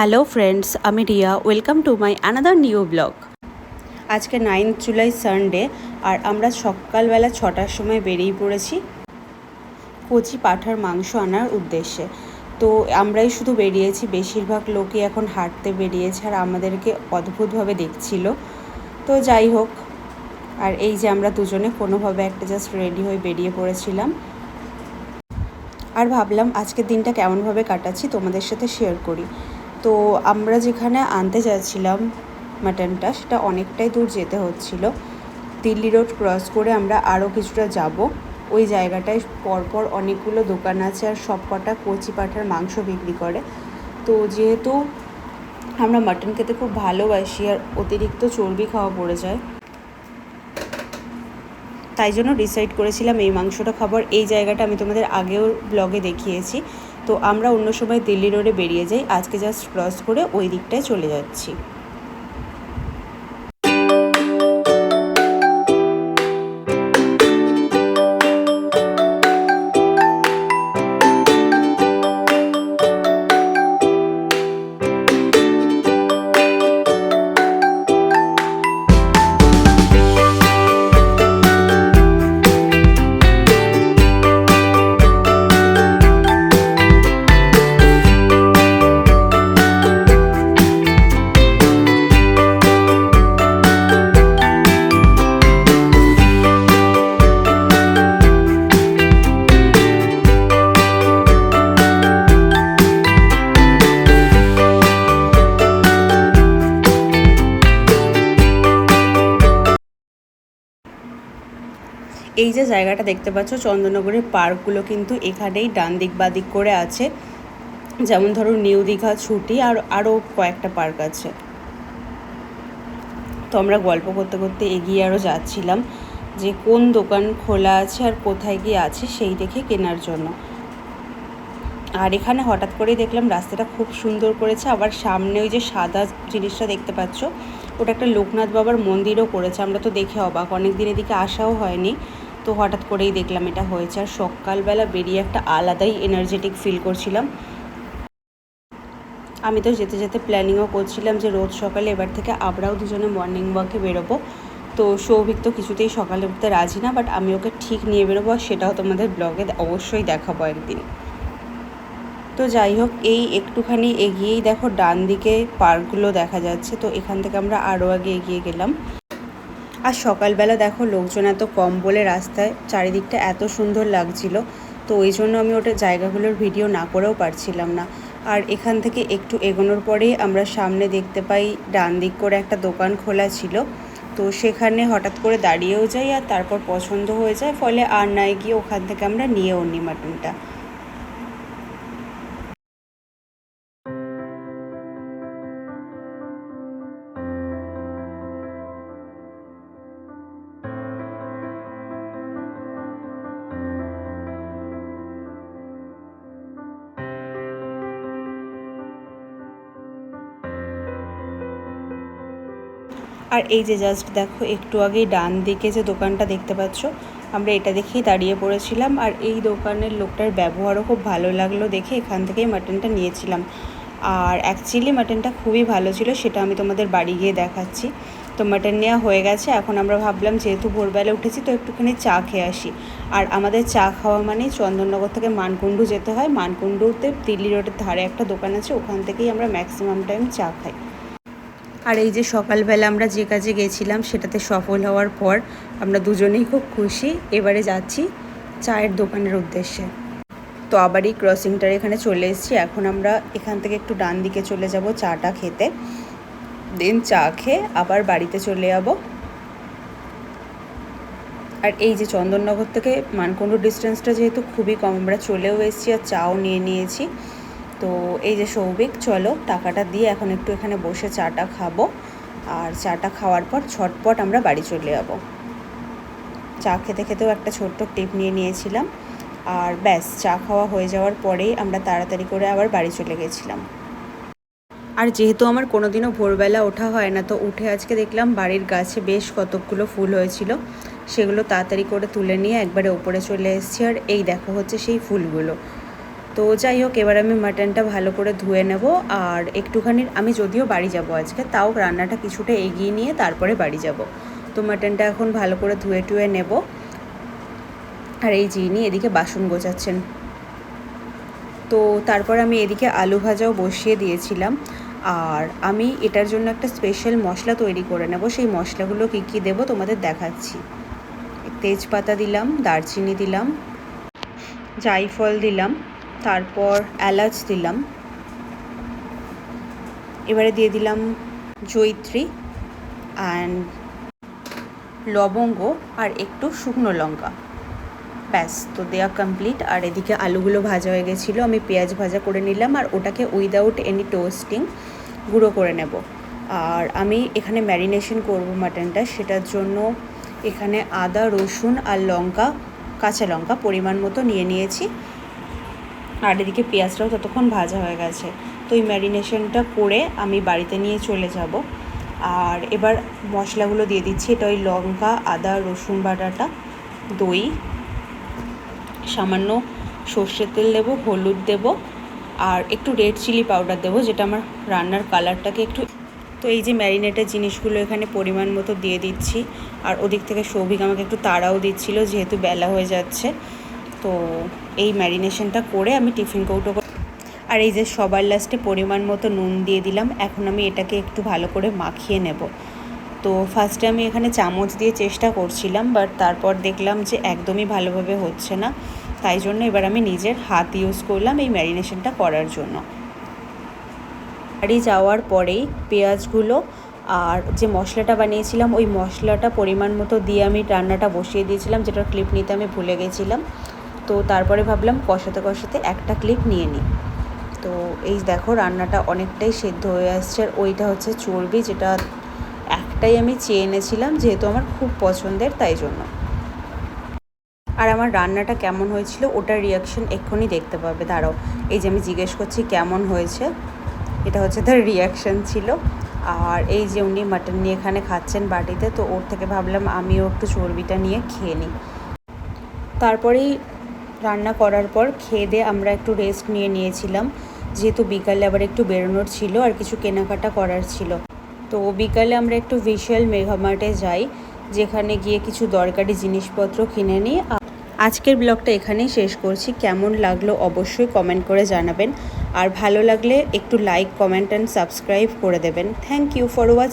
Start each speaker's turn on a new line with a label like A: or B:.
A: Hello friends, আমি Riya. Welcome to my another new blog. আজকে 9 July Sunday, আর আমরা সকালবেলা 6টার সময় বেরিয়ে পড়েছি কচি পাঁঠার মাংস আনার উদ্দেশ্যে। তো আমরাই শুধু বেরিয়েছি, বেশিরভাগ লোকই এখন হাঁটতে বেরিয়েছে আর আমাদেরকে অদ্ভুতভাবে দেখছিল। তো যাই হোক, আর এই যে আমরা দুজনে কোনোভাবে একটা জাস্ট রেডি হয়ে বেরিয়ে পড়েছিলাম, আর ভাবলাম আজকের দিনটা কেমনভাবে কাটাচ্ছি তোমাদের সাথে শেয়ার করি। তো আমরা যেখানে আনতে যাচ্ছিলাম মাটনটা, সেটা অনেকটাই দূর যেতে হচ্ছিল। দিল্লি রোড ক্রস করে আমরা আরও কিছুটা যাব। ওই জায়গাটায় পরপর অনেকগুলো দোকান আছে আর সব কটা কচি পাঁঠার মাংস বিক্রি করে। তো যেহেতু আমরা মাটন খেতে খুব ভালোবাসি আর অতিরিক্ত চর্বি খাওয়া পড়ে যায়, তাই জন্য ডিসাইড করেছিলাম এই মাংসটা খাবার। এই জায়গাটা আমি তোমাদের আগেও ব্লগে দেখিয়েছি। তো আমরা অন্য সময় দিল্লি রোডে বেরিয়ে যাই, আজকে জাস্ট ক্রস করে ওই দিকটায় চলে যাচ্ছি। এই যে জায়গাটা দেখতে পাচ্ছ, চন্দননগরের পার্কগুলো কিন্তু এখানেই ডান দিক বা দিক করে আছে। যেমন ধরো নিউ দীঘা, ছুটি, আর আরও কয়েকটা পার্ক আছে। তো আমরা গল্প করতে করতে এগিয়ে আরও যাচ্ছিলাম যে কোন দোকান খোলা আছে আর কোথায় গিয়ে আছে সেই দেখে কেনার জন্য। আর এখানে হঠাৎ করেই দেখলাম রাস্তাটা খুব সুন্দর করেছে, আবার সামনে ওই যে সাদা জিনিসটা দেখতে পাচ্ছ, ওটা একটা লোকনাথ বাবার মন্দিরও করেছে। আমরা তো দেখে অবাক, অনেক দিন এদিকে আসাও হয়নি। তো হঠাৎ করেই দেখলাম এটা হয়েছে, আর সকালবেলা বেরিয়ে একটা আলাদাই এনার্জেটিক ফিল করছিলাম। আমি তো যেতে যেতে প্ল্যানিংও করছিলাম যে রোজ সকালে এবার থেকে আমরাও দুজনে মর্নিং ওয়াকে বেরোবো। তো সৌভিক তো কিছুতেই সকালে উঠতে রাজি না, বাট আমি ওকে ঠিক নিয়ে বেরোবো, আর সেটাও তোমাদের ব্লগে অবশ্যই দেখাবো একদিন। তো যাই হোক, এই একটুখানি এগিয়েই দেখো ডান দিকে পার্কগুলো দেখা যাচ্ছে। তো এখান থেকে আমরা আরও আগে এগিয়ে গেলাম। আর সকালবেলা দেখো লোকজন এত কম বলে রাস্তায় চারিদিকটা এত সুন্দর লাগছিল। তো ওই জন্য আমি ওটা জায়গাগুলোর ভিডিও না করেও পারছিলাম না। আর এখান থেকে একটু এগোনোর পরেই আমরা সামনে দেখতে পাই ডান দিক করে একটা দোকান খোলা ছিল। তো সেখানে হঠাৎ করে দাঁড়িয়েও যাই, আর তারপর পছন্দ হয়ে যায়, ফলে আর নাই গিয়ে ওখান থেকে আমরা নিয়েও নিই মাটনটা। আর এই যে জাস্ট দেখো একটু আগেই ডান দিকে যে দোকানটা দেখতে পাচ্ছ, আমরা এটা দেখেই দাঁড়িয়ে পড়েছিলাম। আর এই দোকানের লোকটার ব্যবহারও খুব ভালো লাগলো দেখে এখান থেকেই মাটনটা নিয়েছিলাম। আর অ্যাকচুয়ালি মাটনটা খুবই ভালো ছিল, সেটা আমি তোমাদের বাড়ি গিয়ে দেখাচ্ছি। তো মাটন নেওয়া হয়ে গেছে, এখন আমরা ভাবলাম যেহেতু ভোরবেলা উঠেছি তো একটুখানি চা খেয়ে আসি। আর আমাদের চা খাওয়া মানেই চন্দননগর থেকে মানকুণ্ডু যেতে হয়। মানকুণ্ডুতে দিল্লি রোডের ধারে একটা দোকান আছে, ওখান থেকেই আমরা ম্যাক্সিমাম টাইম চা খাই। আর এই যে সকালবেলা আমরা যে কাজে গেছিলাম সেটাতে সফল হওয়ার পর আমরা দুজনেই খুব খুশি। এবারে যাচ্ছি চায়ের দোকানের উদ্দেশ্যে। তো আবার এই ক্রসিংটার এখানে চলে এসেছি। এখন আমরা এখান থেকে একটু ডান দিকে চলে যাব চাটা খেতে, দেন চা খেয়ে আবার বাড়িতে চলে যাব। আর এই যে চন্দননগর থেকে মানকুণ্ডু ডিস্টেন্সটা যেহেতু খুবই কম, আমরা চলেও এসেছি আর চাও নিয়ে নিয়েছি। তো এই যে সৌভিক, চলো টাকাটা দিয়ে এখন একটু এখানে বসে চাটা খাবো, আর চাটা খাওয়ার পর ঝটপট আমরা বাড়ি চলে যাব। চা খেতে খেতেও একটা ছোট্ট টিপ নিয়ে নিয়েছিলাম, আর ব্যাস চা খাওয়া হয়ে যাওয়ার পরেই আমরা তাড়াতাড়ি করে আবার বাড়ি চলে গেছিলাম। আর যেহেতু আমার কোনোদিনও ভোরবেলা ওঠা হয় না, তো উঠে আজকে দেখলাম বাড়ির গাছে বেশ কতকগুলো ফুল হয়েছিল, সেগুলো তাড়াতাড়ি করে তুলে নিয়ে একবারে ওপরে চলে এসেছি। আর এই দেখো হচ্ছে সেই ফুলগুলো। তো যাই হোক, এবার আমি মাটনটা ভালো করে ধুয়ে নেব। আর একটুখানি আমি যদিও বাড়ি যাব আজকে, তাও রান্নাটা কিছুটা এগিয়ে নিয়ে তারপরে বাড়ি যাব। তো মাটনটা এখন ভালো করে ধুয়ে টুয়ে নেব। আর এই যিনি এদিকে বাসন গোছাচ্ছেন। তো তারপর আমি এদিকে আলু ভাজাও বসিয়ে দিয়েছিলাম। আর আমি এটার জন্য একটা স্পেশাল মশলা তৈরি করে নেব। সেই মশলাগুলো কী কী দেবো তোমাদের দেখাচ্ছি। তেজপাতা দিলাম, দারচিনি দিলাম, জায়ফল দিলাম, তারপর এলাচ দিলাম, এবারে দিয়ে দিলাম জয়িত্রী অ্যান্ড লবঙ্গ আর একটু শুকনো লঙ্কা। ব্যাস, তো দেওয়া কমপ্লিট। আর এদিকে আলুগুলো ভাজা হয়ে গেছিলো, আমি পেঁয়াজ ভাজা করে নিলাম আর ওটাকে উইদাউট এনি টোস্টিং গুঁড়ো করে নেব। আর আমি এখানে ম্যারিনেশন করব মাটনটা, সেটার জন্য এখানে আদা, রসুন আর লঙ্কা, কাঁচা লঙ্কা পরিমাণ মতো নিয়ে নিয়েছি। আর এদিকে পেঁয়াজটাও ততক্ষণ ভাজা হয়ে গেছে। তো এই ম্যারিনেশনটা করে আমি বাড়িতে নিয়ে চলে যাব। আর এবার মশলাগুলো দিয়ে দিচ্ছি। এটা ওই লঙ্কা, আদা, রসুন বাটাটা, দই, সামান্য সর্ষের তেল দেবো, হলুদ দেবো আর একটু রেড চিলি পাউডার দেবো, যেটা আমার রান্নার কালারটাকে একটু। তো এই যে ম্যারিনেটেড জিনিসগুলো এখানে পরিমাণ মতো দিয়ে দিচ্ছি। আর ওদিক থেকে সৌভিক আমাকে একটু তাড়াও দিচ্ছিল, যেহেতু বেলা হয়ে যাচ্ছে। তো এই ম্যারিনেশনটা করে আমি টিফিন কৌটো। আর এই যে সবার লাস্টে পরিমাণ মতো নুন দিয়ে দিলাম। এখন আমি এটাকে একটু ভালো করে মাখিয়ে নেব। তো ফার্স্টে আমি এখানে চামচ দিয়ে চেষ্টা করছিলাম, বাট তারপর দেখলাম যে একদমই ভালোভাবে হচ্ছে না। তাই জন্য এবার আমি নিজের হাত ইউজ করলাম এই ম্যারিনেশনটা করার জন্য। বাড়ি যাওয়ার পরেই পেঁয়াজগুলো আর যে মশলাটা বানিয়েছিলাম ওই মশলাটা পরিমাণ মতো দিয়ে আমি রান্নাটা বসিয়ে দিয়েছিলাম, যেটার ক্লিপ নিতে আমি ভুলে গেছিলাম। তো তারপরে ভাবলাম কষাতে কষাতে একটা ক্লিপ নিয়ে নিই। তো এই দেখো রান্নাটা অনেকটাই সেদ্ধ হয়ে আসছে। আর ওইটা হচ্ছে চর্বি, যেটা একটাই আমি চেয়ে এনেছিলাম, যেহেতু আমার খুব পছন্দের, তাই জন্য। আর আমার রান্নাটা কেমন হয়েছিল ওটার রিয়াকশন এক্ষুনি দেখতে পাবে। দাঁড়াও, এই যে আমি জিজ্ঞেস করছি কেমন হয়েছে, এটা হচ্ছে তার রিয়াকশান ছিল। আর এই যে উনি মাটন নিয়ে এখানে খাচ্ছেন বাটিতে, তো ওর থেকে ভাবলাম আমিও একটু চর্বিটা নিয়ে খেয়ে নিই। তারপরেই রান্না করার পর খেয়ে দিয়ে আমরা একটু রেস্ট নিয়েছিলাম, যেহেতু বিকালে আবার একটু বেরোনোর ছিল আর কিছু কেনাকাটা করার ছিল। তো বিকালে আমরা একটু ভিশুয়াল মেগামার্টে যাই, যেখানে গিয়ে কিছু দরকারি জিনিসপত্র কিনে নিই। আজকের ব্লগটা এখানেই শেষ করছি। কেমন লাগলো অবশ্যই কমেন্ট করে জানাবেন। আর ভালো লাগলে একটু লাইক, কমেন্ট অ্যান্ড সাবস্ক্রাইব করে দেবেন। Thank you for watching.